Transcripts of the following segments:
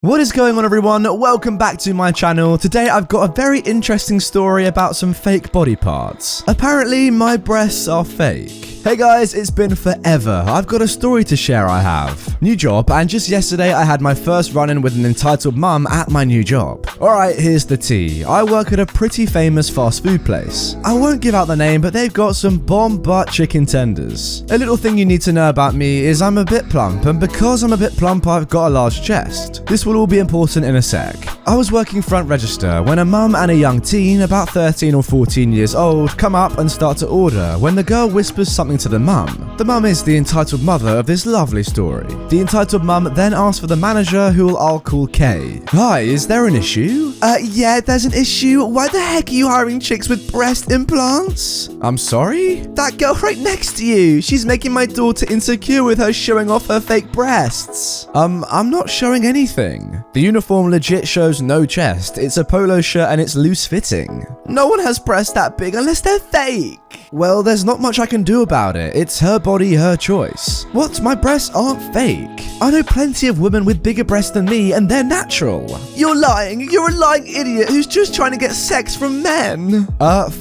What is going on, everyone? Welcome back to my channel. Today I've got a very interesting story about some fake body parts. Apparently my breasts are fake. Hey guys, it's been forever. I've got a story to share I have. New job, and just yesterday I had my first run-in with an entitled mum at my new job. Alright, here's the tea. I work at a pretty famous fast food place. I won't give out the name, but they've got some bomb butt chicken tenders. A little thing you need to know about me is I'm a bit plump, and because I'm a bit plump I've got a large chest. This will all be important in a sec. I was working front register when a mum and a young teen, about 13 or 14 years old, come up and start to order when the girl whispers something to the mum. The mum is the entitled mother of this lovely story. The entitled mum then asks for the manager, who I'll call Kay. Hi, is there an issue? Yeah, there's an issue. Why the heck are you hiring chicks with breast implants? I'm sorry? That girl right next to you. She's making my daughter insecure with her showing off her fake breasts. I'm not showing anything. The uniform legit shows no chest. It's a polo shirt and it's loose fitting. No one has breasts that big unless they're fake. Well, there's not much I can do about it. It's her body, her choice. What? My breasts aren't fake. I know plenty of women with bigger breasts than me and they're natural. You're lying. You're a lying idiot who's just trying to get sex from men.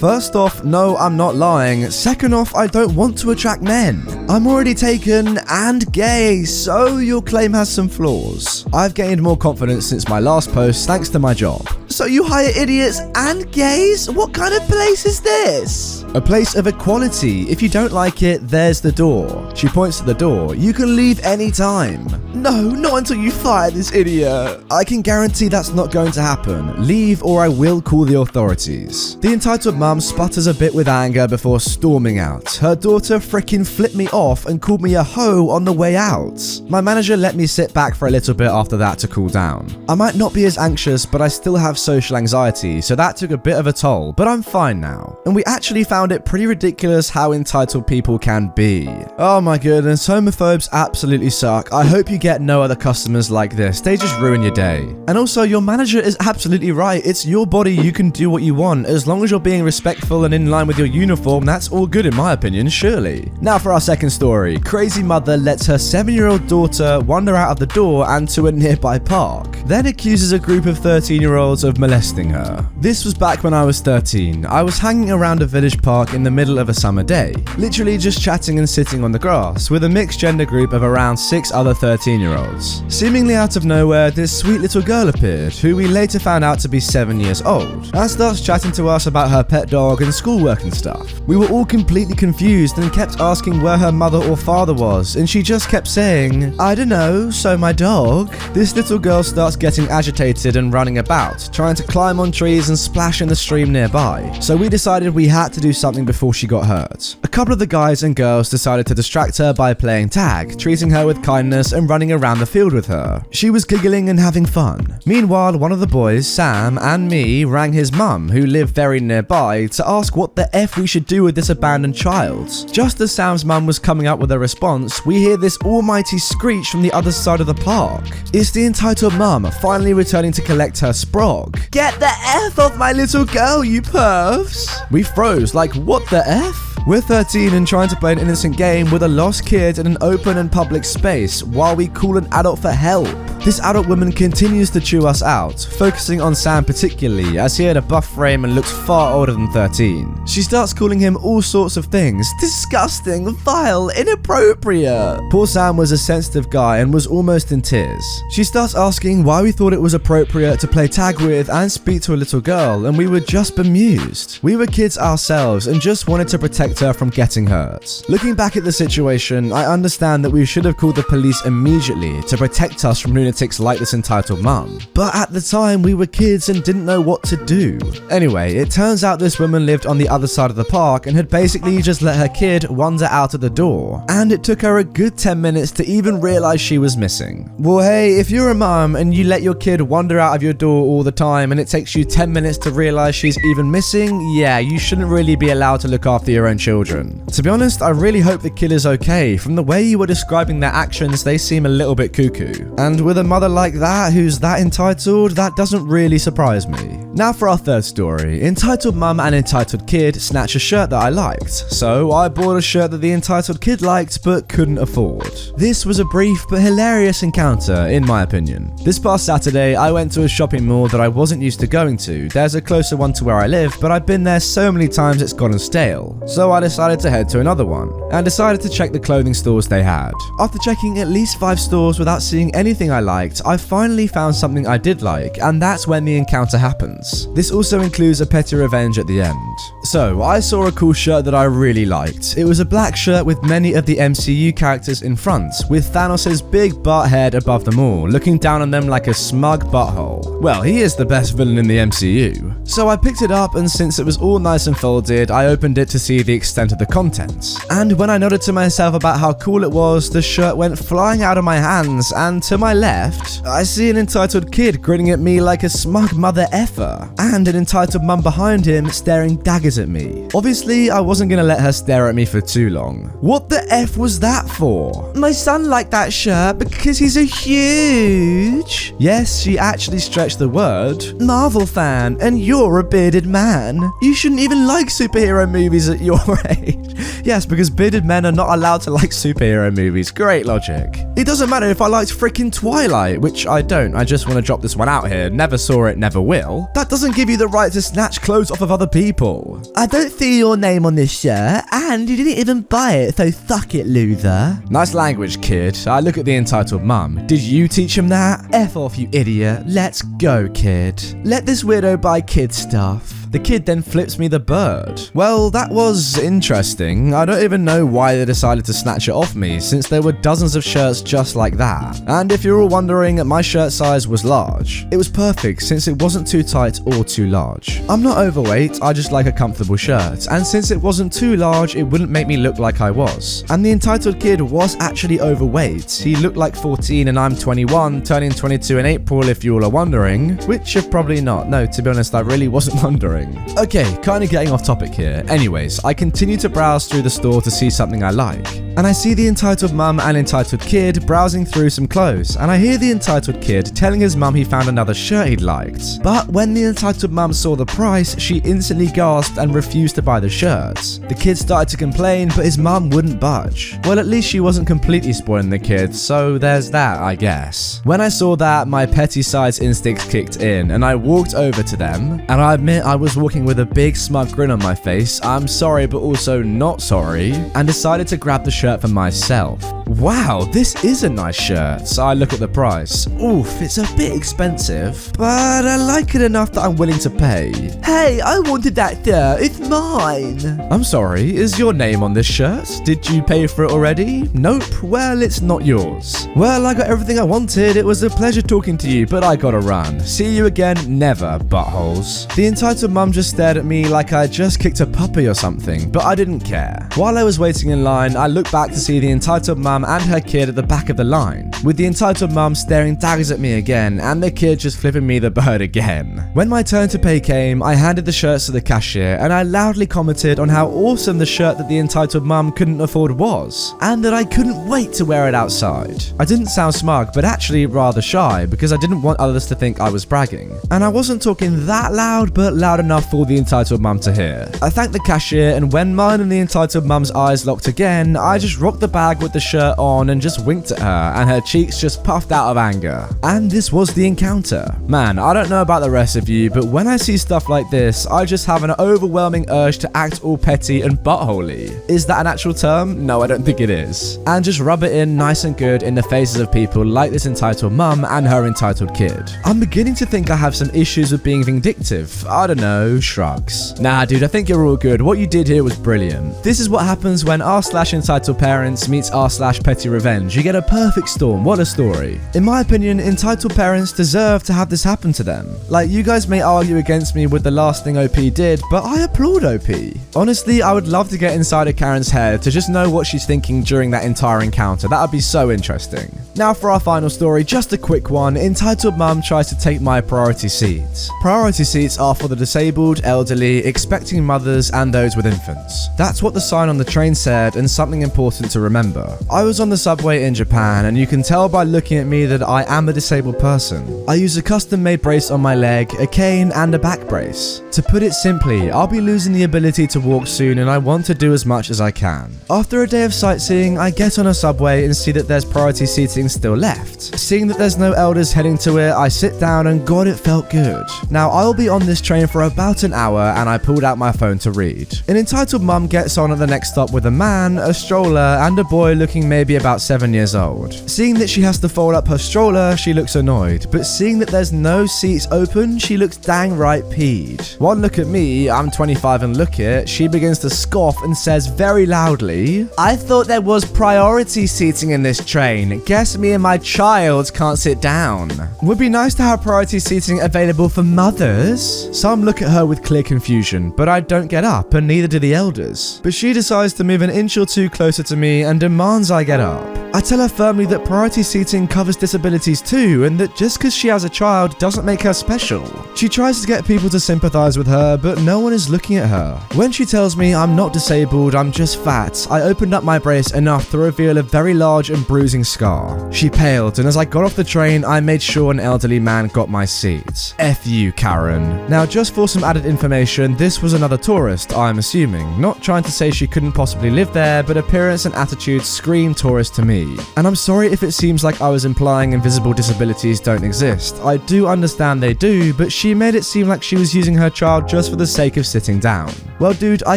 First off, no, I'm not lying. Second off, I don't want to attract men. I'm already taken and gay, so your claim has some flaws. I've gained more confidence since my last post thanks to my job. So you hire idiots and gays? What kind of place is this? A place of equality. If you don't like it, there's the door. She points to the door. You can leave anytime. No, not until you fire this idiot. I can guarantee that's not going to happen. Leave or I will call the authorities. The entitled mum sputters a bit with anger before storming out. Her daughter frickin' flipped me off and called me a hoe on the way out. My manager let me sit back for a little bit after that to cool down. I might not be as anxious, but I still have social anxiety, so that took a bit of a toll, but I'm fine now. And we actually found it pretty ridiculous how entitled people can be. Oh my goodness, homophobes absolutely suck. I hope you get no other customers like this. They just ruin your day. And also, your manager is absolutely right. It's your body, you can do what you want. As long as you're being respectful and in line with your uniform, that's all good in my opinion, surely. Now for our second story. Crazy mother lets her 7-year-old daughter wander out of the door and to a nearby park, then accuses a group of 13-year-olds of molesting her. This was back when I was 13. I was hanging around a village park in the middle of a summer day, literally just chatting and sitting on the grass with a mixed gender group of around 6 other 13-year-olds. Seemingly out of nowhere, this sweet little girl appeared, who we later found out to be 7 years old, and starts chatting to us about her pet dog and schoolwork and stuff. We were all completely confused and kept asking where her mother or father was, and she just kept saying, I don't know, so my dog. This little girl starts getting agitated and running about, trying to climb on trees and splash in the stream nearby, so we decided we had to do something before she got hurt. A couple of the guys and girls decided to distract her by playing tag, treating her with kindness and running around the field with her. She was giggling and having fun. Meanwhile, one of the boys, Sam, and me rang his mum, who lived very nearby, to ask what the F we should do with this abandoned child. Just as Sam's mum was coming up with a response, we hear this almighty screech from the other side of the park. It's the entitled mum finally returning to collect her sprog. Get the F off my little girl, you pervs! We froze, like what the F? We're 13 and trying to play an innocent game with a lost kid in an open and public space while we call an adult for help. This adult woman continues to chew us out, focusing on Sam particularly as he had a buff frame and looks far older than 13. She starts calling him all sorts of things. Disgusting, vile, inappropriate. Poor Sam was a sensitive guy and was almost in tears. She starts asking why we thought it was appropriate to play tag with and speak to a little girl, and we were just bemused. We were kids ourselves and just wanted to protect her from getting hurt. Looking back at the situation, I understand that we should have called the police immediately to protect us from lunatics like this entitled mum. But at the time, we were kids and didn't know what to do. Anyway, it turns out this woman lived on the other side of the park and had basically just let her kid wander out of the door. And it took her a good 10 minutes to even realize she was missing. Well, hey, if you're a mum and you let your kid wander out of your door all the time and it takes you 10 minutes to realize she's even missing, yeah, you shouldn't really be allowed to look after your own children. To be honest, I really hope the kid is okay. From the way you were describing their actions, they seem a little bit cuckoo. And with a mother like that who's that entitled, that doesn't really surprise me. Now for our third story, entitled mum and entitled kid snatch a shirt that I liked. So I bought a shirt that the entitled kid liked but couldn't afford. This was a brief but hilarious encounter in my opinion. This past Saturday I went to a shopping mall that I wasn't used to going to. There's a closer one to where I live, but I've been there so many times it's gotten stale. So I decided to head to another one and decided to check the clothing stores they had. After checking at least 5 stores without seeing anything I liked, I finally found something I did like, and that's when the encounter happens. This also includes a petty revenge at the end. So I saw a cool shirt that I really liked. It was a black shirt with many of the MCU characters in front, with Thanos' big butt head above them all, looking down on them like a smug butthole. Well, he is the best villain in the MCU. So I picked it up, and since it was all nice and folded, I opened it to see the extent of the contents. And when I nodded to myself about how cool it was, the shirt went flying out of my hands, and to my left, I see an entitled kid grinning at me like a smug mother effer, and an entitled mum behind him staring daggers at me. Obviously, I wasn't gonna let her stare at me for too long. What the F was that for? My son liked that shirt because he's a huge... Yes, she actually stretched the word. Marvel fan, and you're a bearded man. You shouldn't even like superhero movies at your age. Yes, because bearded men are not allowed to like superhero movies. Great logic. It doesn't matter if I liked freaking Twilight, which I don't. I just want to drop this one out here. Never saw it, never will. That doesn't give you the right to snatch clothes off of other people. I don't see your name on this shirt, and you didn't even buy it, so suck it, loser. Nice language, kid. I look at the entitled mum. Did you teach him that? F off, you idiot. Let's go, kid. Let this weirdo buy kid stuff. The kid then flips me the bird. Well, that was interesting. I don't even know why they decided to snatch it off me, since there were dozens of shirts just like that. And if you're all wondering, my shirt size was large. It was perfect, since it wasn't too tight or too large. I'm not overweight, I just like a comfortable shirt, and since it wasn't too large, it wouldn't make me look like I was. And the entitled kid was actually overweight. He looked like 14 and I'm 21, turning 22 in April if you all are wondering, which you're probably not. No, to be honest, I really wasn't wondering. Okay, kind of getting off topic here. Anyways, I continue to browse through the store to see something I like. And I see the entitled mum and entitled kid browsing through some clothes, and I hear the entitled kid telling his mum he found another shirt he'd liked. But when the entitled mum saw the price, she instantly gasped and refused to buy the shirts. The kid started to complain, but his mum wouldn't budge. Well, at least she wasn't completely spoiling the kid, so there's that, I guess. When I saw that, my petty size instincts kicked in, and I walked over to them, and I admit I was walking with a big smug grin on my face, I'm sorry but also not sorry, and decided to grab the shirt for myself. Wow, this is a nice shirt. So I look at the price. Oof, it's a bit expensive, but I like it enough that I'm willing to pay. Hey, I wanted that shirt, it's mine. I'm sorry, is your name on this shirt? Did you pay for it already? Nope, well, it's not yours. Well, I got everything I wanted. It was a pleasure talking to you, but I gotta run. See you again, never, buttholes. The entitled mum just stared at me like I just kicked a puppy or something, but I didn't care. While I was waiting in line, I looked back to see the entitled mum and her kid at the back of the line, with the entitled mum staring daggers at me again and the kid just flipping me the bird again. When my turn to pay came, I handed the shirts to the cashier and I loudly commented on how awesome the shirt that the entitled mum couldn't afford was, and that I couldn't wait to wear it outside. I didn't sound smug, but actually rather shy, because I didn't want others to think I was bragging. And I wasn't talking that loud, but loud enough for the entitled mum to hear. I thanked the cashier, and when mine and the entitled mum's eyes locked again, I just rocked the bag with the shirt on and just winked at her, and her cheeks just puffed out of anger. And this was the encounter. Man, I don't know about the rest of you, but when I see stuff like this, I just have an overwhelming urge to act all petty and buttholey. Is that an actual term? No, I don't think it is. And just rub it in nice and good in the faces of people like this entitled mum and her entitled kid. I'm beginning to think I have some issues with being vindictive. I don't know, shrugs. Nah, dude, I think you're all good. What you did here was brilliant. This is what happens when r/entitled parents meets r/petty revenge. You get a perfect storm. What a story. In my opinion, entitled parents deserve to have this happen to them. Like, you guys may argue against me with the last thing OP did, but I applaud OP. Honestly, I would love to get inside of Karen's head to just know what she's thinking during that entire encounter. That would be so interesting. Now for our final story, just a quick one. Entitled mum tries to take my priority seats. Priority seats are for the disabled, elderly, expecting mothers, and those with infants. That's what the sign on the train said, and something important important to remember. I was on the subway in Japan, and you can tell by looking at me that I am a disabled person. I use a custom-made brace on my leg, a cane, and a back brace. To put it simply, I'll be losing the ability to walk soon, and I want to do as much as I can. After a day of sightseeing, I get on a subway and see that there's priority seating still left. Seeing that there's no elders heading to it, I sit down and God, it felt good. Now, I'll be on this train for about an hour, and I pulled out my phone to read. An entitled mum gets on at the next stop with a man, a stroller, and a boy looking maybe about 7 years old. Seeing that she has to fold up her stroller, she looks annoyed, but seeing that there's no seats open, she looks dang right peed. One look at me, I'm 25 and look it, she begins to scoff and says very loudly, "I thought there was priority seating in this train. Guess me and my child can't sit down. Would be nice to have priority seating available for mothers." Some look at her with clear confusion, but I don't get up and neither do the elders. But she decides to move an inch or two closer to me and demands I get up. I tell her firmly that priority seating covers disabilities too, and that just because she has a child doesn't make her special. She tries to get people to sympathize with her, but no one is looking at her. When she tells me I'm not disabled, I'm just fat, I opened up my brace enough to reveal a very large and bruising scar. She paled, and as I got off the train, I made sure an elderly man got my seat. F you, Karen. Now, just for some added information, this was another tourist, I'm assuming. Not trying to say she couldn't possibly live there, but appearance and attitude scream tourist to me. And I'm sorry if it seems like I was implying invisible disabilities don't exist. I do understand they do, but she made it seem like she was using her child just for the sake of sitting down. Well, dude, I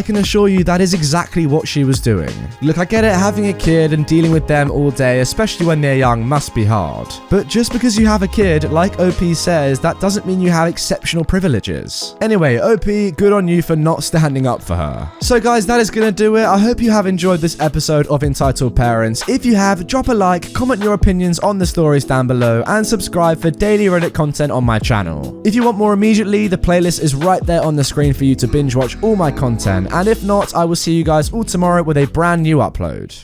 can assure you that is exactly what she was doing. Look, I get it, having a kid and dealing with them all day, especially when they're young, must be hard. But just because you have a kid, like OP says, that doesn't mean you have exceptional privileges. Anyway, OP, good on you for not standing up for her. So guys, that is gonna do it. I hope you have enjoyed this episode of Entitled Parents. If you have, drop a like, comment your opinions on the stories down below, and subscribe for daily Reddit content on my channel. If you want more immediately, the playlist is right there on the screen for you to binge watch all my content, and if not, I will see you guys all tomorrow with a brand new upload.